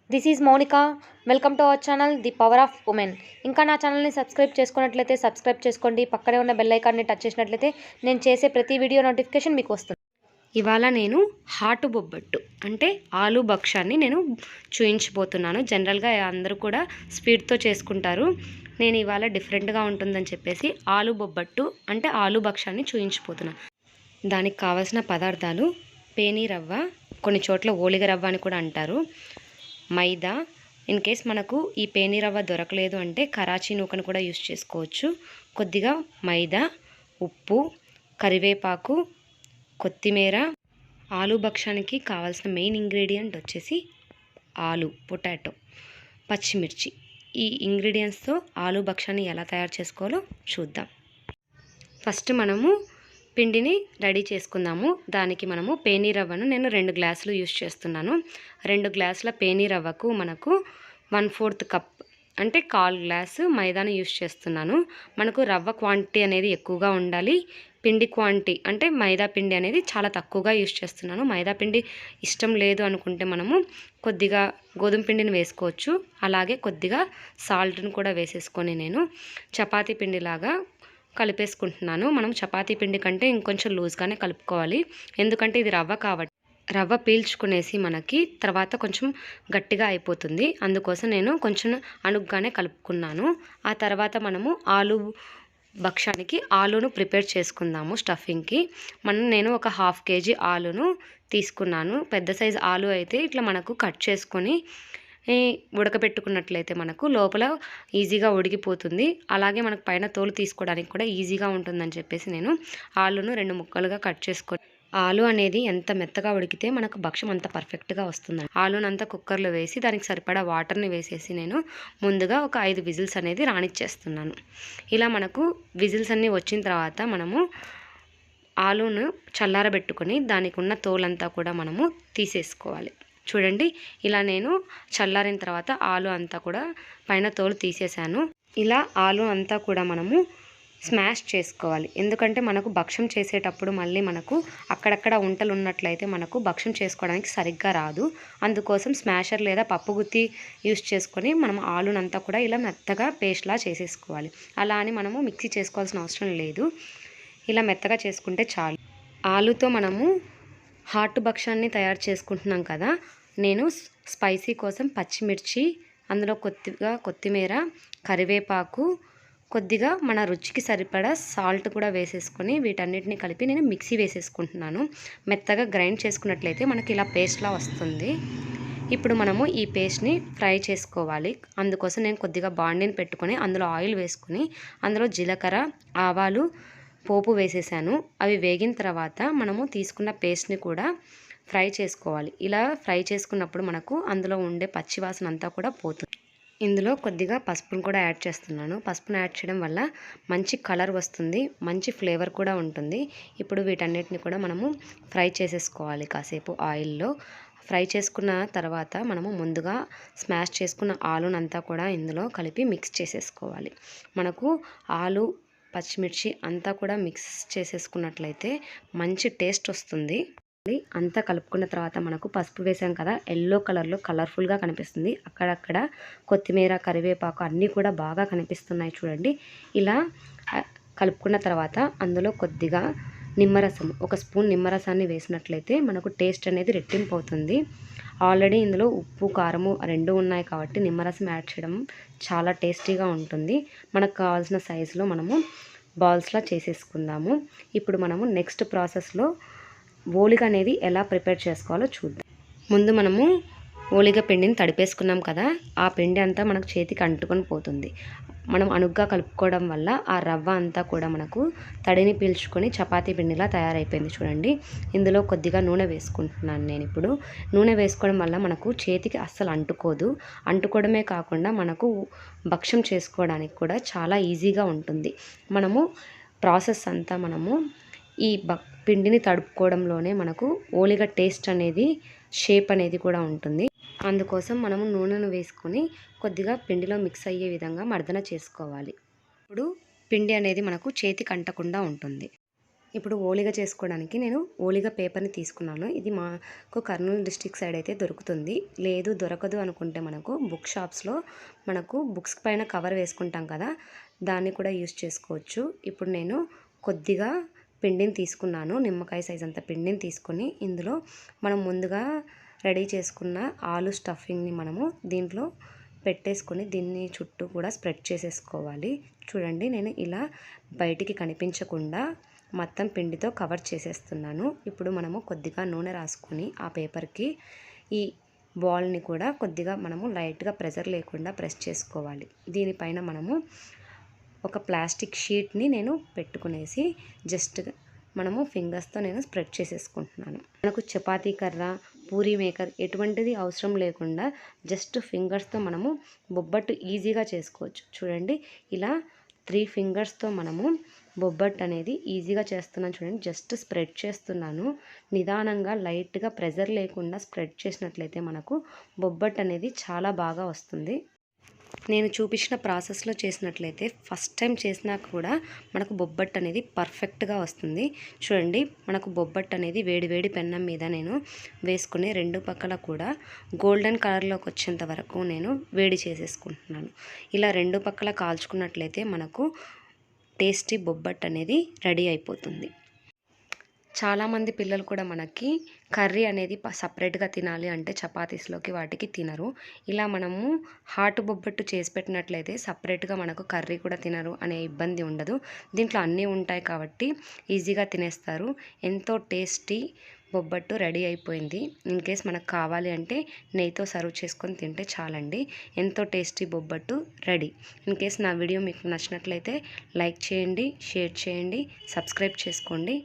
This is Mounika. Welcome to our channel the power of women. ఇంకా నా ఛానల్ని subscribe చేసుకున్నట్లయితే సబ్స్క్రైబ్ చేసుకోండి. పక్కనే ఉన్న బెల్ ఐకాన్ని టచ్ చేసినట్లయితే నేను చేసే ప్రతి వీడియో నోటిఫికేషన్ మీకు వస్తుంది. ఇవాళ నేను హాటు బొబ్బట్టు అంటే ఆలు భక్షాన్ని నేను చూయించబోతున్నాను. జనరల్గా అందరూ కూడా స్వీట్తో చేసుకుంటారు. నేను ఇవాళ డిఫరెంట్గా ఉంటుందని చెప్పేసి ఆలు బొబ్బట్టు అంటే ఆలు భక్షాన్ని చూయించబోతున్నాను. దానికి కావాల్సిన పదార్థాలు పేనీ రవ్వ, కొన్ని చోట్ల ఓలిగ రవ్వ అని కూడా అంటారు, మైదా. ఇన్ కేస్ మనకు ఈ పేనీ రవ్వ దొరకలేదు అంటే కరాచీ నూకను కూడా యూస్ చేసుకోవచ్చు. కొద్దిగా మైదా, ఉప్పు, కరివేపాకు, కొత్తిమీర. ఆలు భక్షానికి కావాల్సిన మెయిన్ ఇంగ్రీడియంట్ వచ్చేసి ఆలు, పొటాటో, పచ్చిమిర్చి. ఈ ఇంగ్రీడియంట్స్తో ఆలు భక్షాన్ని ఎలా తయారు చేసుకోవాలో చూద్దాం. ఫస్ట్ మనము పిండిని రెడీ చేసుకుందాము. దానికి మనము పేనీ రవ్వను నేను 2 గ్లాసులు యూస్ చేస్తున్నాను. 2 గ్లాసుల పేనీ రవ్వకు మనకు 1/4 కప్ అంటే 1/4 గ్లాసు మైదాను యూస్ చేస్తున్నాను. మనకు రవ్వ క్వాంటిటీ అనేది ఎక్కువగా ఉండాలి. పిండి క్వాంటిటీ అంటే మైదా పిండి అనేది చాలా తక్కువగా యూస్ చేస్తున్నాను. మైదా పిండి ఇష్టం లేదు అనుకుంటే మనము కొద్దిగా గోధుమ పిండిని వేసుకోవచ్చు. అలాగే కొద్దిగా సాల్ట్ను కూడా వేసేసుకొని నేను చపాతీ పిండిలాగా కలిపేసుకుంటున్నాను. మనం చపాతీ పిండి కంటే ఇంకొంచెం లూజ్గానే కలుపుకోవాలి. ఎందుకంటే ఇది రవ్వ కాబట్టి రవ్వ పీల్చుకునేసి మనకి తర్వాత కొంచెం గట్టిగా అయిపోతుంది. అందుకోసం నేను కొంచెం అణుగ్గానే కలుపుకున్నాను. ఆ తర్వాత మనము ఆలు భక్షానికి ఆలును ప్రిపేర్ చేసుకుందాము. స్టఫింగ్కి నేను ఒక 1/2 kg ఆలును తీసుకున్నాను. పెద్ద సైజు ఆలు అయితే ఇట్లా మనకు కట్ చేసుకొని ఉడకబెట్టుకున్నట్లయితే మనకు లోపల ఈజీగా ఉడికిపోతుంది. అలాగే మనకు పైన తోలు తీసుకోవడానికి కూడా ఈజీగా ఉంటుందని చెప్పేసి నేను ఆలును 2 ముక్కలుగా కట్ చేసుకొని, ఆలు అనేది ఎంత మెత్తగా ఉడికితే మనకు భక్షం అంత పర్ఫెక్ట్గా వస్తుంది. ఆలునంతా కుక్కర్లో వేసి దానికి సరిపడా వాటర్ని వేసేసి నేను ముందుగా ఒక 5 విజిల్స్ అనేది రానిచ్చేస్తున్నాను. ఇలా మనకు విజిల్స్ అన్నీ వచ్చిన తర్వాత మనము ఆలును చల్లారబెట్టుకొని దానికి ఉన్న తోలంతా కూడా మనము తీసేసుకోవాలి. చూడండి, ఇలా నేను చల్లారిన తర్వాత ఆలు అంతా కూడా పైన తోలు తీసేసాను. ఇలా ఆలు అంతా కూడా మనము స్మాష్ చేసుకోవాలి. ఎందుకంటే మనకు భక్షం చేసేటప్పుడు మళ్ళీ మనకు అక్కడక్కడ ఉంటలు ఉన్నట్లయితే మనకు భక్షం చేసుకోవడానికి సరిగ్గా రాదు. అందుకోసం స్మాషర్ లేదా పప్పు గుత్తి యూస్ చేసుకొని మనం ఆలునంతా కూడా ఇలా మెత్తగా పేస్ట్లా చేసేసుకోవాలి. అలా అని మనము మిక్సీ చేసుకోవాల్సిన అవసరం లేదు. ఇలా మెత్తగా చేసుకుంటే చాలు. ఆలుతో మనము హాట్ భక్షాన్ని తయారు చేసుకుంటున్నాం కదా. నేను స్పైసీ కోసం పచ్చిమిర్చి, అందులో కొద్దిగా కొత్తిమీర, కరివేపాకు, కొద్దిగా మన రుచికి సరిపడా సాల్ట్ కూడా వేసేసుకొని వీటన్నిటిని కలిపి నేను మిక్సీ వేసేసుకుంటున్నాను. మెత్తగా గ్రైండ్ చేసుకున్నట్లయితే మనకి ఇలా పేస్ట్లా వస్తుంది. ఇప్పుడు మనము ఈ పేస్ట్ని ఫ్రై చేసుకోవాలి. అందుకోసం నేను కొద్దిగా బాండీని పెట్టుకొని అందులో ఆయిల్ వేసుకొని అందులో జీలకర్ర, ఆవాలు, పోపు వేసేసాను. అవి వేగిన తర్వాత మనము తీసుకున్న పేస్ట్ని కూడా ఫ్రై చేసుకోవాలి. ఇలా ఫ్రై చేసుకున్నప్పుడు మనకు అందులో ఉండే పచ్చివాసన అంతా కూడా పోతుంది. ఇందులో కొద్దిగా పసుపును కూడా యాడ్ చేస్తున్నాను. పసుపును యాడ్ చేయడం వల్ల మంచి కలర్ వస్తుంది, మంచి ఫ్లేవర్ కూడా ఉంటుంది. ఇప్పుడు వీటన్నిటిని కూడా మనము ఫ్రై చేసేసుకోవాలి కాసేపు ఆయిల్లో. ఫ్రై చేసుకున్న తర్వాత మనము ముందుగా స్మాష్ చేసుకున్న ఆలునంతా కూడా ఇందులో కలిపి మిక్స్ చేసేసుకోవాలి. మనకు ఆలు, పచ్చిమిర్చి అంతా కూడా మిక్స్ చేసేసుకున్నట్లయితే మంచి టేస్ట్ వస్తుంది. అంతా కలుపుకున్న తర్వాత మనకు పసుపు వేసాం కదా, ఎల్లో కలర్లో కలర్ఫుల్గా కనిపిస్తుంది. అక్కడక్కడ కొత్తిమీర, కరివేపాకు అన్నీ కూడా బాగా కనిపిస్తున్నాయి చూడండి. ఇలా కలుపుకున్న తర్వాత అందులో కొద్దిగా నిమ్మరసం, 1 స్పూన్ నిమ్మరసాన్ని వేసినట్లయితే మనకు టేస్ట్ అనేది రెట్టింపు అవుతుంది. ఆల్రెడీ ఇందులో ఉప్పు, కారము 2 ఉన్నాయి కాబట్టి నిమ్మరసం యాడ్ చేయడం చాలా టేస్టీగా ఉంటుంది. మనకు కావాల్సిన సైజులో మనము బాల్స్లా చేసేసుకుందాము. ఇప్పుడు మనము నెక్స్ట్ ప్రాసెస్లో ఓలిగ అనేది ఎలా ప్రిపేర్ చేసుకోవాలో చూద్దాం. ముందు మనము ఓలిగ పిండిని తడిపేసుకున్నాం కదా, ఆ పిండి అంతా మనకు చేతికి అంటుకొని పోతుంది. మనం అణుగ్గా కలుపుకోవడం వల్ల ఆ రవ్వ అంతా కూడా మనకు తడిని పీల్చుకొని చపాతీ పిండిలా తయారైపోయింది చూడండి. ఇందులో కొద్దిగా నూనె వేసుకుంటున్నాను నేను. ఇప్పుడు నూనె వేసుకోవడం వల్ల మనకు చేతికి అస్సలు అంటుకోదు. అంటుకోవడమే కాకుండా మనకు భక్షం చేసుకోవడానికి కూడా చాలా ఈజీగా ఉంటుంది. మనము ప్రాసెస్ అంతా మనము ఈ పిండిని తడుపుకోవడంలోనే మనకు ఓలిగ టేస్ట్ అనేది, షేప్ అనేది కూడా ఉంటుంది. అందుకోసం మనము నూనెను వేసుకొని కొద్దిగా పిండిలో మిక్స్ అయ్యే విధంగా మర్దన చేసుకోవాలి. ఇప్పుడు పిండి అనేది మనకు చేతికి అంటకుండా ఉంటుంది. ఇప్పుడు ఓలిగ చేసుకోవడానికి నేను ఓలిగ పేపర్ని తీసుకున్నాను. ఇది మాకు కర్నూలు డిస్ట్రిక్ట్ సైడ్ అయితే దొరుకుతుంది. లేదు దొరకదు అనుకుంటే మనకు బుక్ షాప్స్లో మనకు బుక్స్ పైన కవర్ వేసుకుంటాం కదా, దాన్ని కూడా యూస్ చేసుకోవచ్చు. ఇప్పుడు నేను కొద్దిగా పిండిని తీసుకున్నాను, నిమ్మకాయ సైజ్ అంత పిండిని తీసుకొని ఇందులో మనం ముందుగా రెడీ చేసుకున్న ఆలు స్టఫింగ్ని మనము దీంట్లో పెట్టేసుకొని దీన్ని చుట్టూ కూడా స్ప్రెడ్ చేసేసుకోవాలి. చూడండి, నేను ఇలా బయటికి కనిపించకుండా మొత్తం పిండితో కవర్ చేసేస్తున్నాను. ఇప్పుడు మనము కొద్దిగా నూనె రాసుకొని ఆ పేపర్కి ఈ బాల్ని కూడా కొద్దిగా మనము లైట్గా ప్రెజర్ లేకుండా ప్రెస్ చేసుకోవాలి. దీనిపైన మనము ఒక ప్లాస్టిక్ షీట్ని నేను పెట్టుకునేసి జస్ట్ మనము ఫింగర్స్తో నేను స్ప్రెడ్ చేసేసుకుంటున్నాను. మనకు చపాతీ కర్ర, పూరీ మేకర్ ఎటువంటిది అవసరం లేకుండా జస్ట్ ఫింగర్స్తో మనము బొబ్బట్టు ఈజీగా చేసుకోవచ్చు. చూడండి, ఇలా 3 ఫింగర్స్తో మనము బొబ్బట్టు అనేది ఈజీగా చేస్తున్నాను. చూడండి, జస్ట్ స్ప్రెడ్ చేస్తున్నాను. నిదానంగా లైట్గా ప్రెజర్ లేకుండా స్ప్రెడ్ చేసినట్లయితే మనకు బొబ్బట్టు అనేది చాలా బాగా వస్తుంది. నేను చూపించిన ప్రాసెస్లో చేసినట్లయితే ఫస్ట్ టైం చేసినా కూడా మనకు బొబ్బట్టు అనేది పర్ఫెక్ట్గా వస్తుంది. చూడండి, మనకు బొబ్బట్టు అనేది వేడి వేడి పెన్నం మీద నేను వేసుకుని 2 పక్కల కూడా గోల్డెన్ కలర్లోకి వచ్చేంత వరకు నేను వేడి చేసేసుకుంటున్నాను. ఇలా 2 పక్కల కాల్చుకున్నట్లయితే మనకు టేస్టీ బొబ్బట్టు అనేది రెడీ అయిపోతుంది. చాలామంది పిల్లలు కూడా మనకి కర్రీ అనేది సపరేట్గా తినాలి అంటే చపాతీస్లోకి వాటికి తినరు. ఇలా మనము హాట్ బొబ్బట్టు చేసి పెట్టినట్లయితే సపరేట్గా మనకు కర్రీ కూడా తినరు అనే ఇబ్బంది ఉండదు. దీంట్లో అన్నీ ఉంటాయి కాబట్టి ఈజీగా తినేస్తారు. ఎంతో టేస్టీ బొబ్బట్టు రెడీ అయిపోయింది. ఇన్ కేస్ మనకు కావాలి అంటే నెయ్యితో సర్వ్ చేసుకొని తింటే చాలండి. ఎంతో tasty bobbattu ready. In case నా వీడియో మీకు నచ్చినట్లయితే లైక్ చేయండి, షేర్ చేయండి, సబ్స్క్రైబ్ చేసుకోండి.